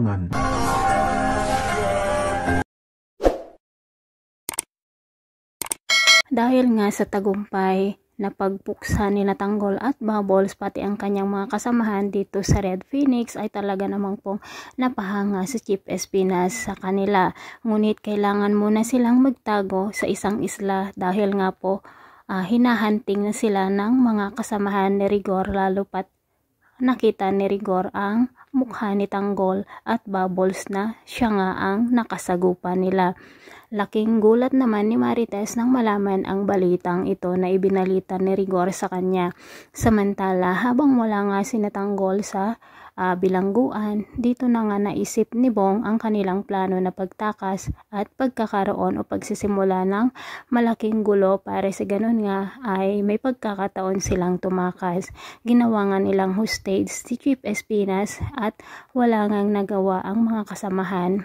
katubangan. Dahil nga sa tagumpay na pagpuksa ni Tanggol at Bubbles pati ang kanyang mga kasamahan dito sa Red Phoenix ay talaga namang pong napahanga si Chief Espinas sa kanila. Ngunit kailangan muna silang magtago sa isang isla dahil nga po hinahunting na sila ng mga kasamahan ni Rigor, lalo pat nakita ni Rigor ang mukha ni Tanggol at Bubbles na siya nga ang nakasagupa nila. Laking gulat naman ni Marites nang malaman ang balitang ito na ibinalita ni Rigor sa kanya. Samantala, habang wala nga si Tanggol sa bilangguan, dito na nga naisip ni Bong ang kanilang plano na pagtakas at pagkakaroon o pagsisimula ng malaking gulo para sa ganun nga ay may pagkakataon silang tumakas. Ginawa nga nilang hostage si Chief Espinas at wala ngang nagawa ang mga kasamahan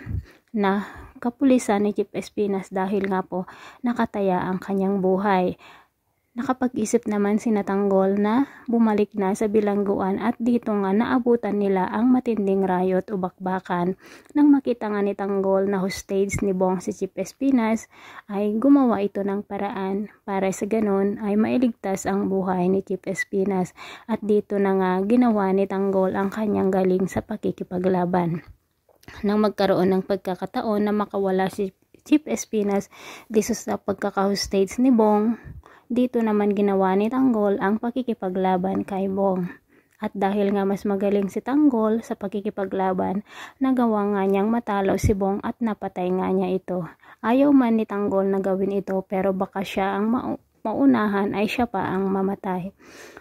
na kapulisan ni Chief Espinas dahil nga po nakataya ang kanyang buhay. Nakapag-isip naman si Tanggol na bumalik na sa bilangguan at dito nga naabutan nila ang matinding riot o bakbakan. Nang makita nga ni Tanggol na hostage ni Bong si Chief Espinas ay gumawa ito ng paraan para sa ganun ay mailigtas ang buhay ni Chief Espinas at dito na nga ginawa ni Tanggol ang kanyang galing sa pakikipaglaban. Nang magkaroon ng pagkakataon na makawala si Chief Espinas dito sa pagkaka-hostage ni Bong, dito naman ginawa ni Tanggol ang pakikipaglaban kay Bong. At dahil nga mas magaling si Tanggol sa pakikipaglaban, nagawa nga niyang matalo si Bong at napatay nga niya ito. Ayaw man ni Tanggol na gawin ito pero baka siya ang maunahan ay siya pa ang mamatay.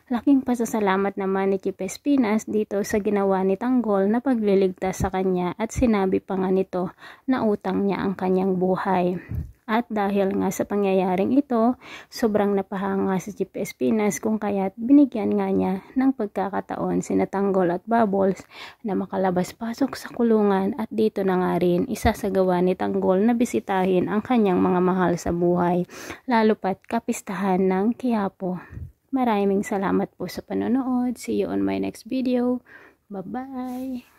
Laking pasasalamat naman ni Chief Espinas dito sa ginawa ni Tanggol na pagliligtas sa kanya at sinabi pa nga nito na utang niya ang kanyang buhay. At dahil nga sa pangyayaring ito, sobrang napahanga si Chief Espinas kung kaya't binigyan nga niya ng pagkakataon si Tanggol at Bubbles na makalabas-pasok sa kulungan at dito na nga rin isasagawa ni Tanggol na bisitahin ang kanyang mga mahal sa buhay, lalo pat kapistahan ng Quiapo. Maraming salamat po sa panonood. See you on my next video. Bye-bye!